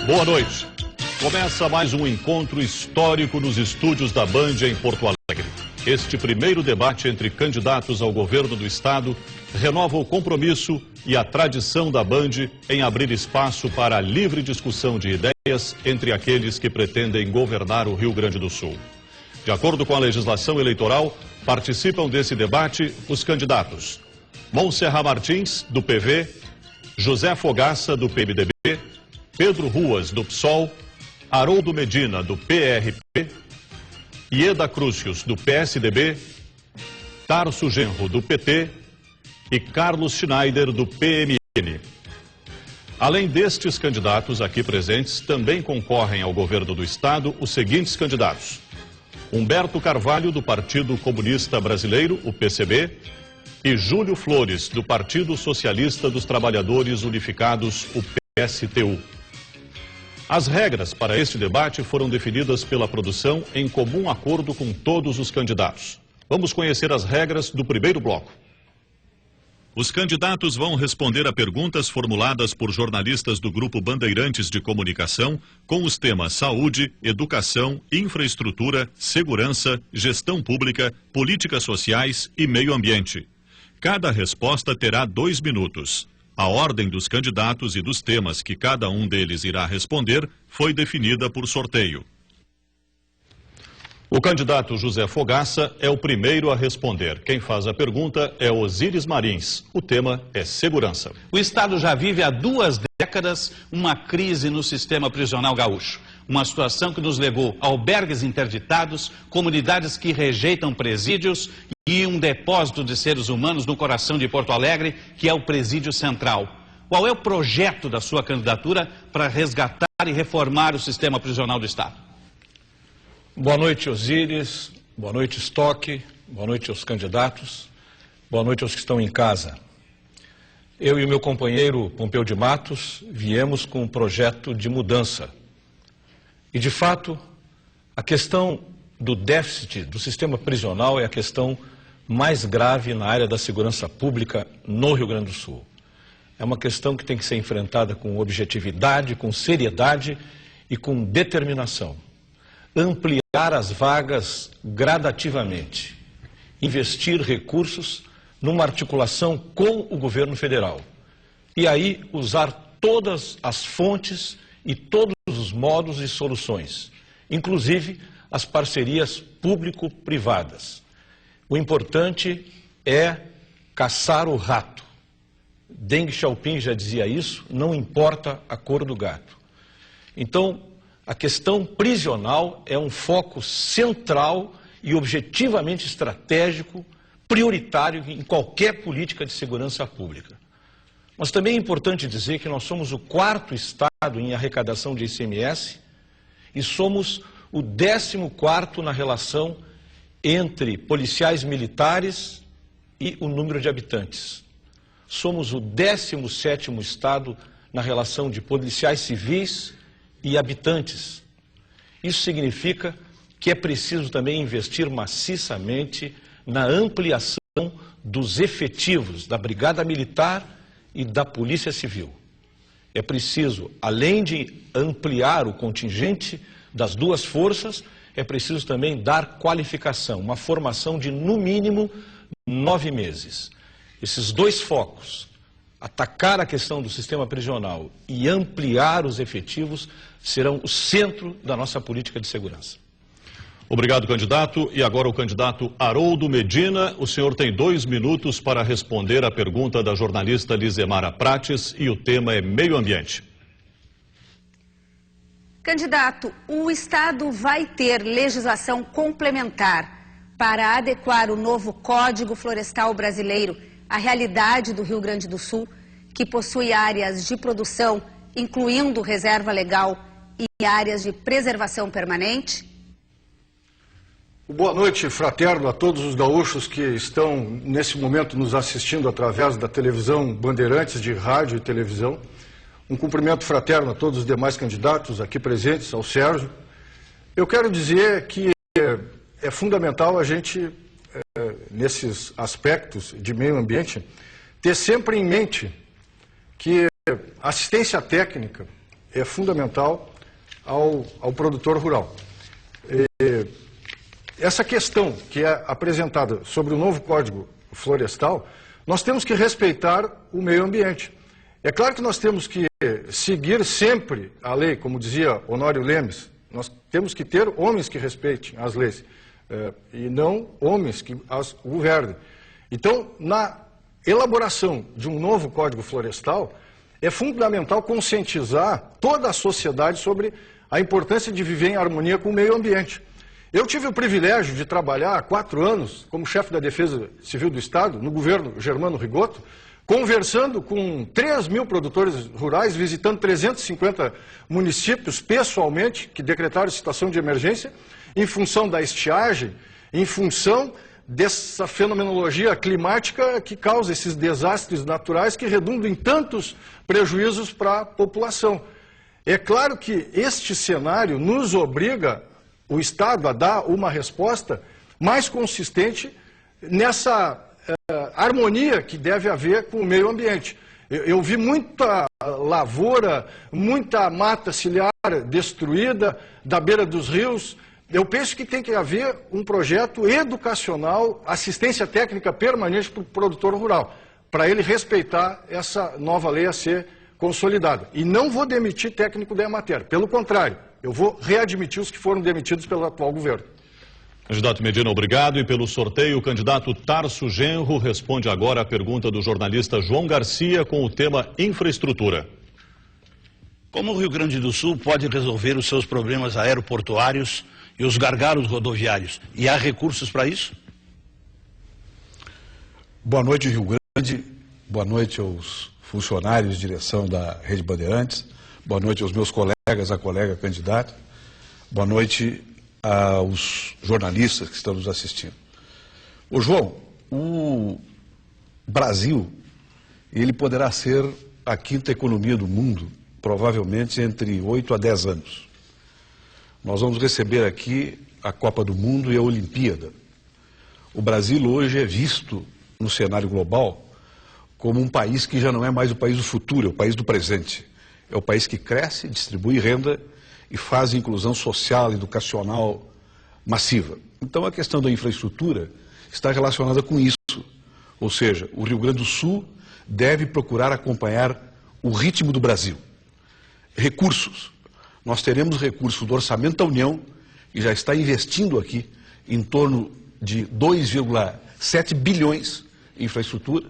Boa noite. Começa mais um encontro histórico nos estúdios da Band em Porto Alegre. Este primeiro debate entre candidatos ao governo do estado renova o compromisso e a tradição da Band em abrir espaço para a livre discussão de ideias entre aqueles que pretendem governar o Rio Grande do Sul. De acordo com a legislação eleitoral, participam desse debate os candidatos Montserrat Martins, do PV, José Fogaça, do PMDB, Pedro Ruas, do PSOL, Haroldo Medina, do PRP, Ieda Crucius, do PSDB, Tarso Genro, do PT e Carlos Schneider, do PMN. Além destes candidatos aqui presentes, também concorrem ao governo do estado os seguintes candidatos: Humberto Carvalho, do Partido Comunista Brasileiro, o PCB, e Júlio Flores, do Partido Socialista dos Trabalhadores Unificados, o PSTU. As regras para este debate foram definidas pela produção em comum acordo com todos os candidatos. Vamos conhecer as regras do primeiro bloco. Os candidatos vão responder a perguntas formuladas por jornalistas do Grupo Bandeirantes de Comunicação com os temas saúde, educação, infraestrutura, segurança, gestão pública, políticas sociais e meio ambiente. Cada resposta terá 2 minutos. A ordem dos candidatos e dos temas que cada um deles irá responder foi definida por sorteio. O candidato José Fogaça é o primeiro a responder. Quem faz a pergunta é Osíris Marins. O tema é segurança. O Estado já vive há 2 décadas uma crise no sistema prisional gaúcho. Uma situação que nos levou a albergues interditados, comunidades que rejeitam presídios e um depósito de seres humanos no coração de Porto Alegre, que é o Presídio Central. Qual é o projeto da sua candidatura para resgatar e reformar o sistema prisional do Estado? Boa noite, Osíris. Boa noite, Stock. Boa noite aos candidatos. Boa noite aos que estão em casa. Eu e o meu companheiro Pompeu de Matos viemos com um projeto de mudança. E, de fato, a questão do déficit do sistema prisional é a questão mais grave na área da segurança pública no Rio Grande do Sul. É uma questão que tem que ser enfrentada com objetividade, com seriedade e com determinação. Ampliar as vagas gradativamente, investir recursos numa articulação com o governo federal. E aí usar todas as fontes e todos os modos e soluções, inclusive as parcerias público-privadas. O importante é caçar o rato. Deng Xiaoping já dizia isso, não importa a cor do gato. Então, a questão prisional é um foco central e objetivamente estratégico, prioritário em qualquer política de segurança pública. Mas também é importante dizer que nós somos o 4º estado em arrecadação de ICMS e somos o 14º na relação entre policiais militares e o número de habitantes. Somos o 17º estado na relação de policiais civis e habitantes. Isso significa que é preciso também investir maciçamente na ampliação dos efetivos da Brigada Militar e da Polícia Civil. É preciso, além de ampliar o contingente das 2 forças, é preciso também dar qualificação, uma formação de, no mínimo, 9 meses. Esses 2 focos, atacar a questão do sistema prisional e ampliar os efetivos, serão o centro da nossa política de segurança. Obrigado, candidato. E agora o candidato Haroldo Medina. O senhor tem 2 minutos para responder a pergunta da jornalista Lizemara Prates e o tema é meio ambiente. Candidato, o Estado vai ter legislação complementar para adequar o novo Código Florestal Brasileiro à realidade do Rio Grande do Sul, que possui áreas de produção, incluindo reserva legal e áreas de preservação permanente? Boa noite, fraterno, a todos os gaúchos que estão, nesse momento, nos assistindo através da televisão Bandeirantes, de rádio e televisão. Um cumprimento fraterno a todos os demais candidatos aqui presentes, ao Sérgio. Eu quero dizer que é fundamental a gente, nesses aspectos de meio ambiente, ter sempre em mente que assistência técnica é fundamental ao produtor rural. Essa questão que é apresentada sobre o novo Código Florestal, nós temos que respeitar o meio ambiente. É claro que nós temos que seguir sempre a lei, como dizia Honório Lemes, nós temos que ter homens que respeitem as leis, e não homens que as governem. Então, na elaboração de um novo Código Florestal, é fundamental conscientizar toda a sociedade sobre a importância de viver em harmonia com o meio ambiente. Eu tive o privilégio de trabalhar há 4 anos como chefe da Defesa Civil do Estado, no governo Germano Rigoto, conversando com 3.000 produtores rurais, visitando 350 municípios pessoalmente, que decretaram situação de emergência, em função da estiagem, em função dessa fenomenologia climática que causa esses desastres naturais que redundam em tantos prejuízos para a população. É claro que este cenário nos obriga, o Estado, a dar uma resposta mais consistente nessa harmonia que deve haver com o meio ambiente. Eu vi muita lavoura, muita mata ciliar destruída da beira dos rios. Eu penso que tem que haver um projeto educacional, assistência técnica permanente para o produtor rural, para ele respeitar essa nova lei a ser consolidada. E não vou demitir técnico da Emater, pelo contrário, eu vou readmitir os que foram demitidos pelo atual governo. Candidato Medina, obrigado. E pelo sorteio, o candidato Tarso Genro responde agora a pergunta do jornalista João Garcia com o tema infraestrutura. Como o Rio Grande do Sul pode resolver os seus problemas aeroportuários e os gargalos rodoviários? E há recursos para isso? Boa noite, Rio Grande. Boa noite aos funcionários de direção da Rede Bandeirantes. Boa noite aos meus colegas, a colega candidata. Boa noite aos jornalistas que estão nos assistindo. Ô João, o Brasil, ele poderá ser a 5ª economia do mundo, provavelmente entre 8 a 10 anos. Nós vamos receber aqui a Copa do Mundo e a Olimpíada. O Brasil hoje é visto no cenário global como um país que já não é mais o país do futuro, é o país do presente. É o país que cresce, distribui renda e faz inclusão social, educacional massiva. Então a questão da infraestrutura está relacionada com isso. Ou seja, o Rio Grande do Sul deve procurar acompanhar o ritmo do Brasil. Recursos. Nós teremos recursos do orçamento da União, que já está investindo aqui em torno de 2,7 bilhões em infraestrutura.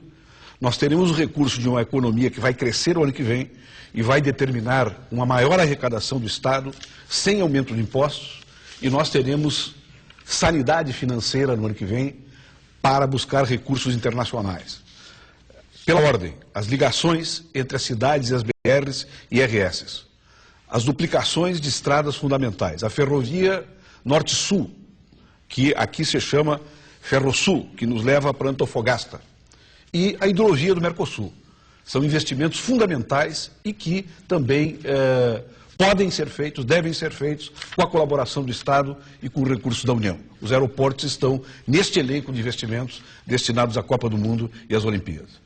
Nós teremos o recurso de uma economia que vai crescer o ano que vem e vai determinar uma maior arrecadação do Estado, sem aumento de impostos, e nós teremos sanidade financeira no ano que vem para buscar recursos internacionais. Pela ordem, as ligações entre as cidades e as BRs e RSs, as duplicações de estradas fundamentais, a ferrovia Norte-Sul, que aqui se chama Ferrosul, que nos leva para Antofagasta, e a hidrovia do Mercosul. São investimentos fundamentais e que também podem ser feitos, devem ser feitos com a colaboração do Estado e com recursos da União. Os aeroportos estão neste elenco de investimentos destinados à Copa do Mundo e às Olimpíadas.